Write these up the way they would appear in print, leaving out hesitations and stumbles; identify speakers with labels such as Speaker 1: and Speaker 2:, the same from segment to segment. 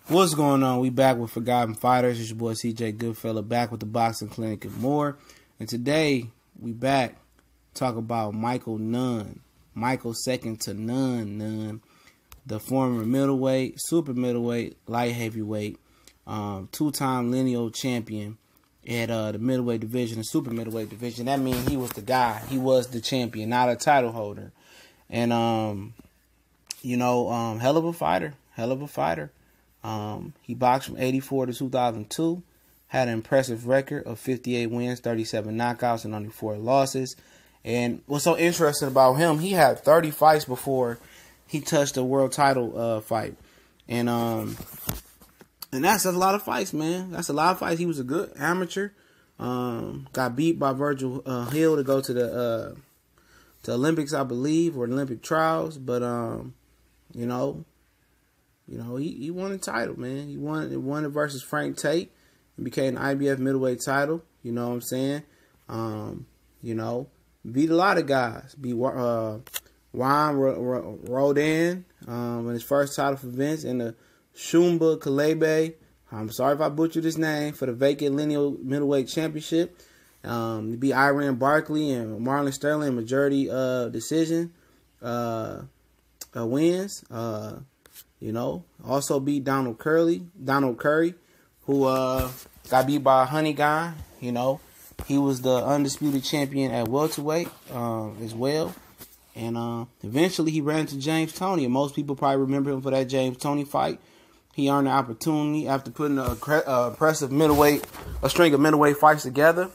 Speaker 1: What's going on? We back with Forgotten Fighters. It's your boy CJ Goodfella back with the Boxing Clinic and more. And today we back talk about Michael Nunn. Michael second to Nunn. The former middleweight, super middleweight, light heavyweight, two-time lineal champion at the middleweight division, the super middleweight division. That means he was the guy. He was the champion, not a title holder. And hell of a fighter. He boxed from 84 to 2002, had an impressive record of 58 wins, 37 knockouts, and only 4 losses. And what's so interesting about him, he had 30 fights before he touched a world title fight. And that's a lot of fights, man. That's a lot of fights. He was a good amateur. Got beat by Virgil Hill to go to the Olympics, I believe, or Olympic trials. But he won a title, man. He won it versus Frank Tate and became an IBF middleweight title. You know what I'm saying? Beat a lot of guys. Beat Juan Rodin in his first title for Vince, and the Shumba Kalebe. I'm sorry if I butchered his name, for the vacant lineal middleweight championship. He beat Iran Barkley and Marlon Sterling in majority decision wins. Also beat Donald Curry, who got beat by a honey guy. He was the undisputed champion at welterweight as well. And eventually he ran into James Toney, and most people probably remember him for that James Toney fight. He earned the opportunity after putting a string of middleweight fights together,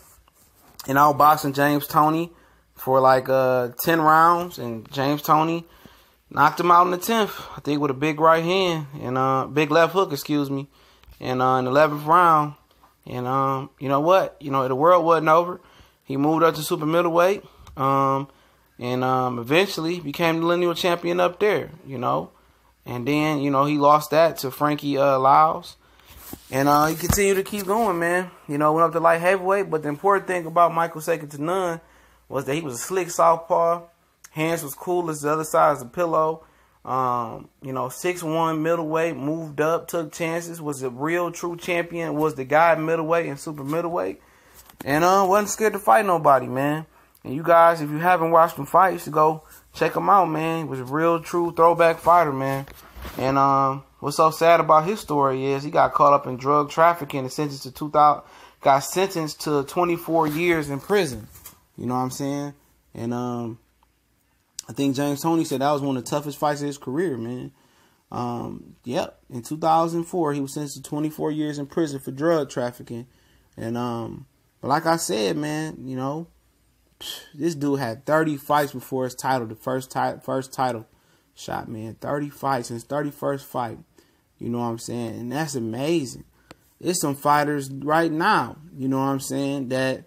Speaker 1: and outboxing James Toney for like 10 rounds, and James Toney knocked him out in the 10th, I think, with a big right hand and big left hook, and in the 11th round. And you know what? The world wasn't over. He moved up to super middleweight, and eventually became the lineal champion up there. And then he lost that to Frankie Lyles, and he continued to keep going, man. Went up to light heavyweight. But the important thing about Michael second to Nunn was that he was a slick southpaw. Hands was cool as the other side of the pillow. 6'1" middleweight, moved up, took chances, was a real true champion, was the guy in middleweight and super middleweight. And wasn't scared to fight nobody, man. And you guys, if you haven't watched him fight, you should go check him out, man. He was a real true throwback fighter, man. And what's so sad about his story is he got caught up in drug trafficking and got sentenced to 24 years in prison. You know what I'm saying? And I think James Toney said that was one of the toughest fights of his career, man. In 2004, he was sentenced to 24 years in prison for drug trafficking. And but like I said, man, this dude had 30 fights before his title, the first title shot, man. 30 fights in his 31st fight. You know what I'm saying? And that's amazing. There's some fighters right now, you know what I'm saying, that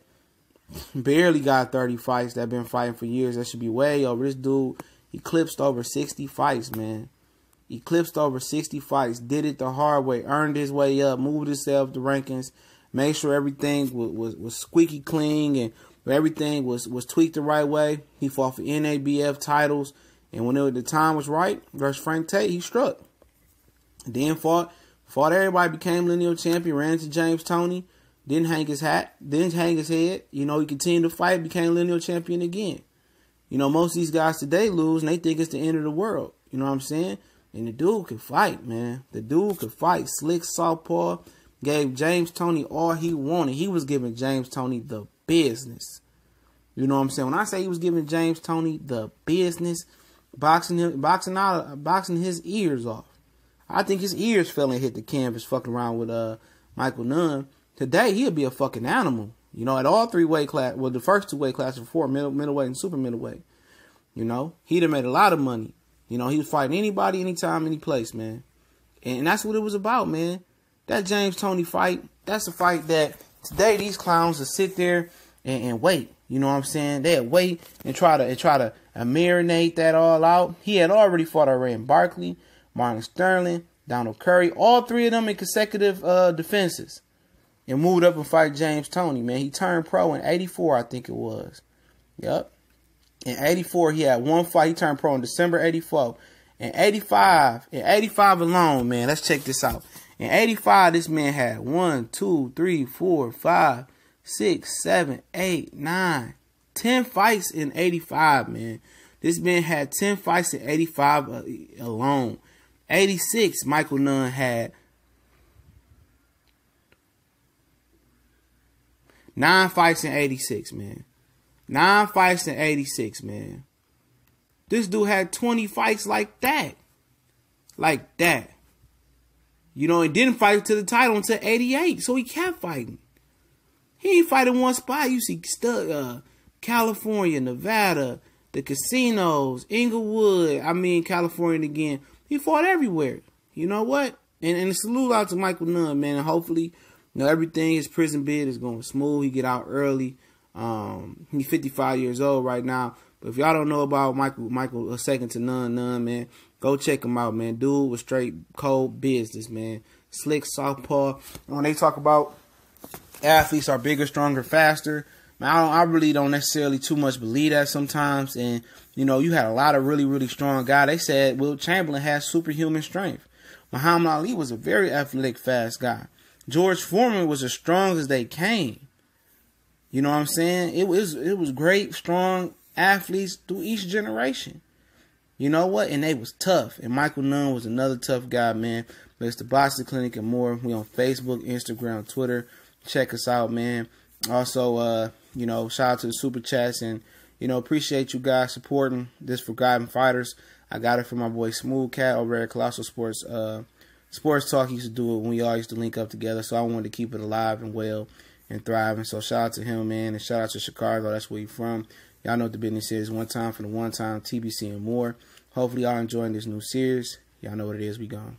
Speaker 1: barely got 30 fights, that been fighting for years. That should be way over. This dude eclipsed over 60 fights, man. Eclipsed over 60 fights. Did it the hard way. Earned his way up. Moved himself to rankings. Made sure everything was squeaky clean and everything was tweaked the right way. He fought for NABF titles. And when the time was right versus Frank Tate, he struck. Then fought everybody, became lineal champion, ran into James Toney. Didn't hang his hat. Didn't hang his head. He continued to fight. Became lineal champion again. Most of these guys today lose, and they think it's the end of the world. You know what I'm saying? And the dude could fight, man. The dude could fight. Slick southpaw. Gave James Toney all he wanted. He was giving James Toney the business. You know what I'm saying? When I say he was giving James Toney the business, boxing his ears off. I think his ears fell and hit the canvas fucking around with Michael Nunn. Today, he'll be a fucking animal. At all 3 weight class, the first 2 weight classes before, middleweight and super middleweight. He'd have made a lot of money. He was fighting anybody, anytime, any place, man. And that's what it was about, man. That James Toney fight, that's a fight that today these clowns will sit there and wait. You know what I'm saying? They'll wait and try to marinate that all out. He had already fought Iran Barkley, Marlon Sterling, Donald Curry, all 3 of them in consecutive defenses. And moved up and fight James Toney, man. He turned pro in 84, I think it was. Yep. In 84, he had 1 fight. He turned pro in December 84. In 85 alone, man, let's check this out. In 85, this man had 1, 2, 3, 4, 5, 6, 7, 8, 9, 10 fights in 85, man. This man had 10 fights in 85 alone. 86, Michael Nunn had 9 fights in 86, man. 9 fights in 86, man. This dude had 20 fights like that. Like that. You know, he didn't fight to the title until 88, so he kept fighting. He ain't fighting one spot. You see California, Nevada, the casinos, Inglewood, California again. He fought everywhere. You know what? And salute out to Michael Nunn, man. And hopefully, everything, his prison bid is going smooth. He get out early. He's 55 years old right now. But if y'all don't know about Michael, second to Nunn, man, go check him out, man. Dude was straight cold business, man. Slick southpaw. When they talk about athletes are bigger, stronger, faster, man, I really don't necessarily too much believe that sometimes. And, you had a lot of really, really strong guys. They said Will Chamberlain has superhuman strength. Muhammad Ali was a very athletic, fast guy. George Foreman was as strong as they came. You know what I'm saying? It was great, strong athletes through each generation. You know what? And they was tough. And Michael Nunn was another tough guy, man. But it's the Boxing Clinic and more. We on Facebook, Instagram, Twitter. Check us out, man. Also, shout out to the Super Chats. And, appreciate you guys supporting this Forgotten Fighters. I got it from my boy Smooth Cat over at Colossal Sports Sports Talk. He used to do it when we all used to link up together. So I wanted to keep it alive and well and thriving. So shout out to him, man. And shout out to Chicago. That's where you from. Y'all know what the business is. One time for the one time, TBC and more. Hopefully y'all enjoying this new series. Y'all know what it is. We gone.